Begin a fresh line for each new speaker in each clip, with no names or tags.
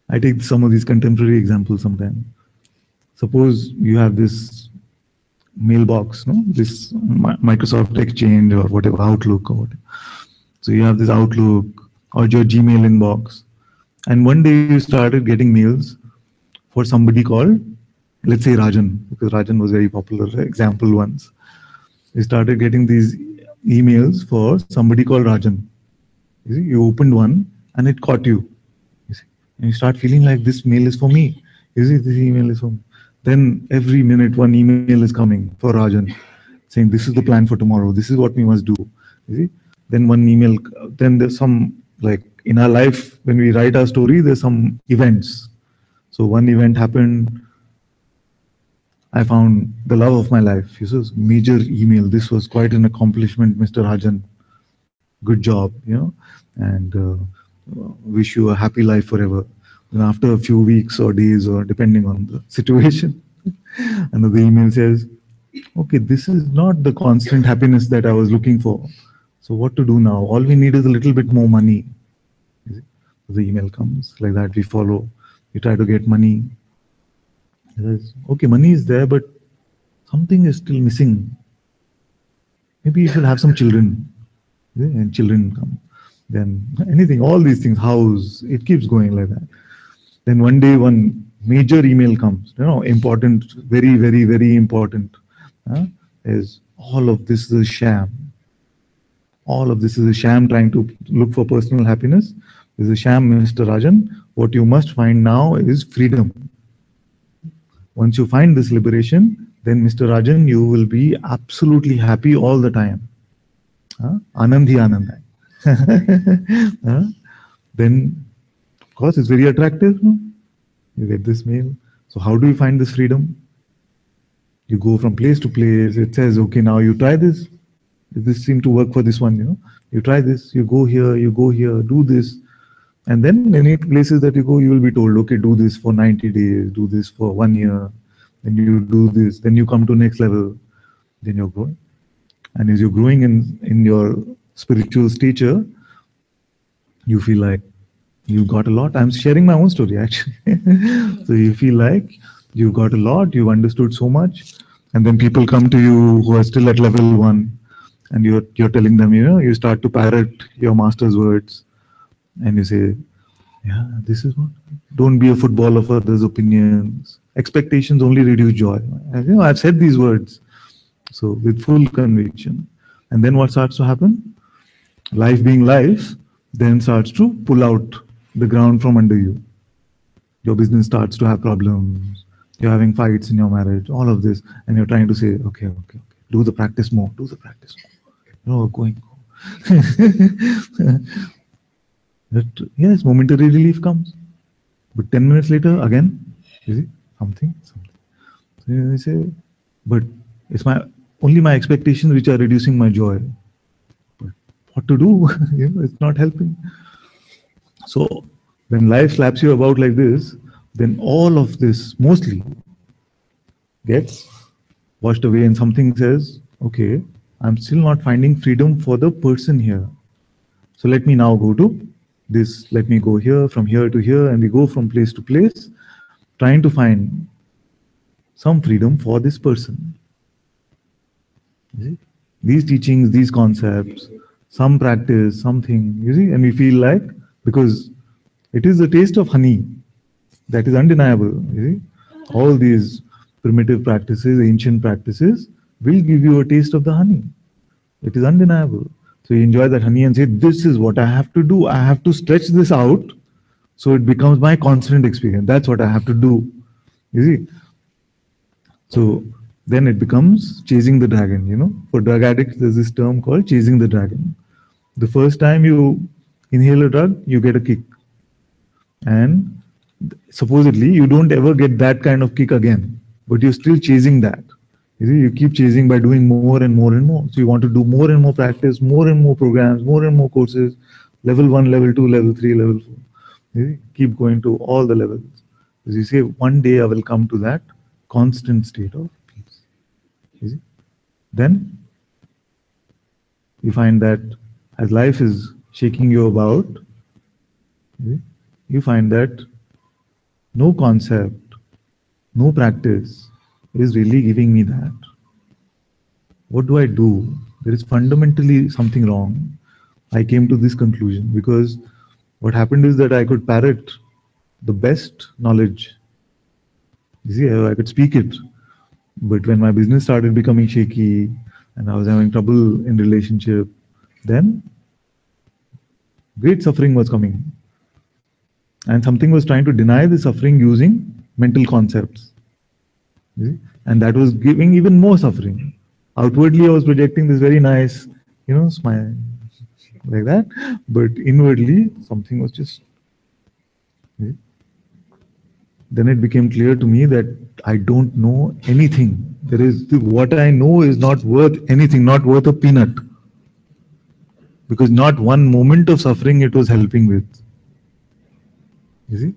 I take some of these contemporary examples sometimes. Suppose you have this mailbox, no, this Microsoft Exchange or whatever, Outlook or whatever. So you have this Outlook or your Gmail inbox, and one day you started getting mails for somebody called, let's say Rajan, because Rajan was very popular example once. You started getting these emails for somebody called Rajan. You see, you opened one and it caught you. You see, and you start feeling like this mail is for me. You see, this email is for me. Then every minute one email is coming for Rajan, saying this is the plan for tomorrow. This is what we must do. You see, then one email. Then there's some, like in our life when we write our story, there's some events. So one event happened. I found the love of my life. This was major email. This was quite an accomplishment, Mr. Rajan. Good job, and wish you a happy life forever. And after a few weeks or days, or depending on the situation, another email says, okay, this is not the constant happiness that I was looking for. So what to do now? All we need is a little bit more money. The email comes like that. We follow. We try to get money. Says, okay, money is there, but something is still missing. Maybe you should have some children. And children come. Then anything, all these things, house, it keeps going like that. Then one day, one major email comes, important, very, very, very important. Is all of this is a sham. All of this is a sham trying to look for personal happiness. This is a sham, Mr. Rajan. What you must find now is freedom. Once you find this liberation, then Mr. Rajan, you will be absolutely happy all the time. Anand hi Anand hai. Then, of course, it's very attractive. No? You get this mail. So how do you find this freedom? You go from place to place. It says, okay, now you try this. This seemed to work for this one. You try this. You go here. Do this. And then any places that you go, you will be told, okay, do this for 90 days. Do this for 1 year. Then you do this. Then you come to next level. Then you're growing. And as you're growing in your spiritual stature, you feel like you've got a lot. I'm sharing my own story, actually. So you feel like you've got a lot, you've understood so much. And then people come to you who are still at level 1. And you're telling them, you start to parrot your master's words. And you say, yeah, this is what. Don't be a football of others' opinions. Expectations only reduce joy. I've said these words. So with full conviction. And then what starts to happen? Life being life, then starts to pull out the ground from under you. Your business starts to have problems. You're having fights in your marriage, all of this. And you're trying to say, okay. Do the practice more. Going. But yes, momentary relief comes. But 10 minutes later, again, you see, something. So you say, but it's only my expectations which are reducing my joy. But what to do? It's not helping. So when life slaps you about like this, then all of this mostly gets washed away, and something says, okay, I'm still not finding freedom for the person here. So let me now go to this, let me go here, from here to here, and we go from place to place, trying to find some freedom for this person. These teachings, these concepts, some practice, something, and we feel like, because it is the taste of honey, that is undeniable. All these primitive practices, ancient practices, will give you a taste of the honey. It is undeniable. So you enjoy that honey and say, this is what I have to do. I have to stretch this out so it becomes my constant experience. That's what I have to do. So then it becomes chasing the dragon. For drug addicts, there's this term called chasing the dragon. The first time you inhale a drug, you get a kick. And supposedly, you don't ever get that kind of kick again. But you're still chasing that. You keep chasing by doing more and more and more. So you want to do more and more practice, more and more programs, more and more courses, level 1, level 2, level 3, level 4. Keep going to all the levels. As you say, one day I will come to that constant state of peace. Then you find that as life is shaking you about, you find that no concept, no practice is really giving me that. What do I do? There is fundamentally something wrong. I came to this conclusion because what happened is that I could parrot the best knowledge. You see, I could speak it. But when my business started becoming shaky and I was having trouble in relationship, then great suffering was coming. And something was trying to deny the suffering using mental concepts. You see? And that was giving even more suffering. Outwardly, I was projecting this very nice, smile like that. But inwardly, something was just. You see? Then it became clear to me that I don't know anything. What I know is not worth anything, not worth a peanut. Because not one moment of suffering it was helping with. You see?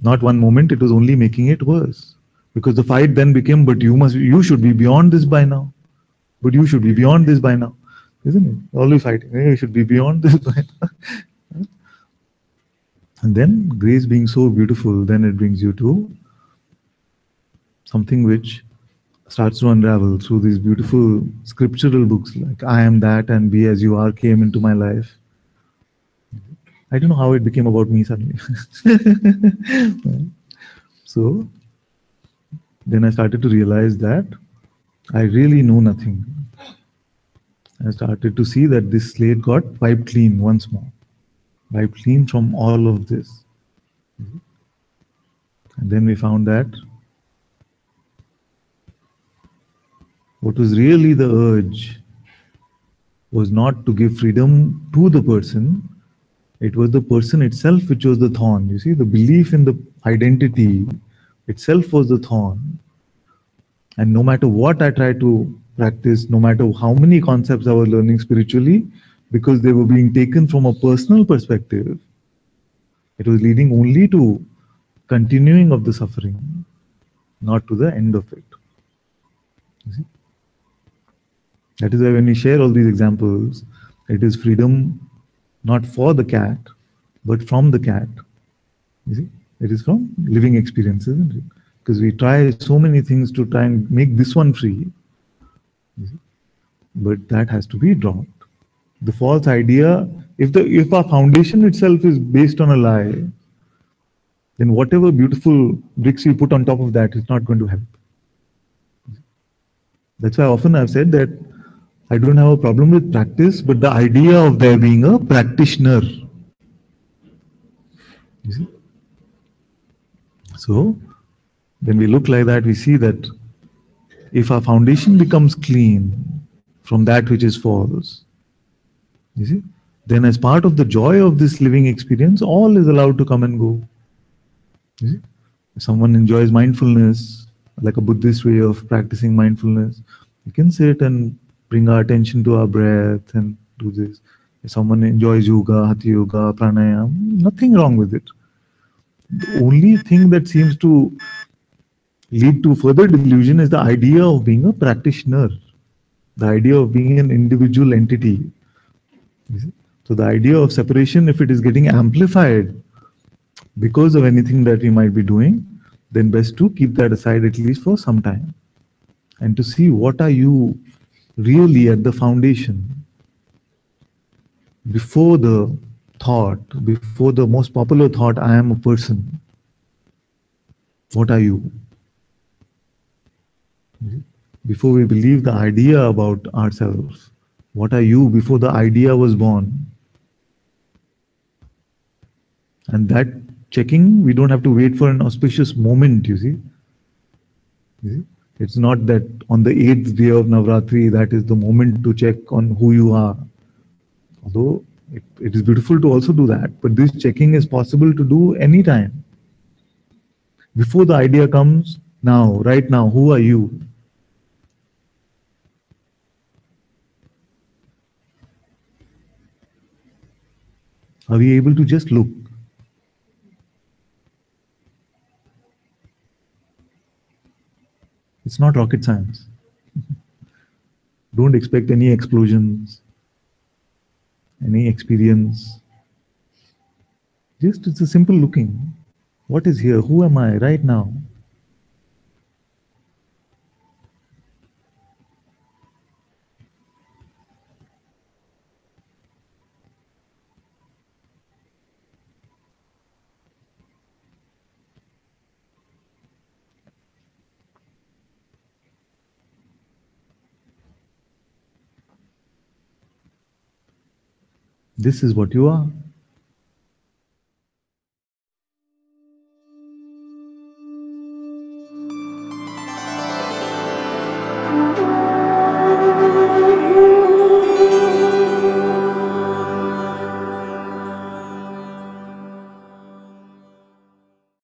Not one moment, it was only making it worse. Because the fight then became, but you should be beyond this by now. But you should be beyond this by now. Isn't it? Always fighting. You should be beyond this by now. And then grace being so beautiful, then it brings you to something which starts to unravel through these beautiful scriptural books like I Am That and Be As You Are came into my life. I don't know how it became about me suddenly. So then I started to realize that I really know nothing. I started to see that this slate got wiped clean once more. Wiped clean from all of this. And then we found that what was really the urge was not to give freedom to the person, it was the person itself which was the thorn. You see, the belief in the identity itself was the thorn. And no matter what I tried to practice, no matter how many concepts I was learning spiritually, because they were being taken from a personal perspective, it was leading only to continuing of the suffering, not to the end of it. You see? That is why when we share all these examples, it is freedom not for the cat, but from the cat. You see, it is from living experience, isn't it? Because we try so many things to try and make this one free, but that has to be dropped. The false idea, if our foundation itself is based on a lie, then whatever beautiful bricks you put on top of that is not going to help. That's why often I've said that I don't have a problem with practice, but the idea of there being a practitioner. You see? So, when we look like that, we see that if our foundation becomes clean from that which is false, you see, then as part of the joy of this living experience, all is allowed to come and go. You see? If someone enjoys mindfulness, like a Buddhist way of practicing mindfulness, we can sit and bring our attention to our breath and do this. If someone enjoys yoga, hatha yoga, pranayama, nothing wrong with it. The only thing that seems to lead to further delusion is the idea of being a practitioner, the idea of being an individual entity. So the idea of separation, if it is getting amplified because of anything that we might be doing, then best to keep that aside at least for some time and to see what are you really at the foundation before the thought, before the most popular thought, I am a person. What are you? Before we believe the idea about ourselves, what are you before the idea was born? And that checking, we don't have to wait for an auspicious moment, you see. It's not that on the 8th day of Navratri, that is the moment to check on who you are. Although it is beautiful to also do that, but this checking is possible to do anytime. Before the idea comes, now, right now, who are you? Are we able to just look? It's not rocket science. Don't expect any explosions, any experience. Just it's a simple looking. What is here? Who am I right now? This is what you are.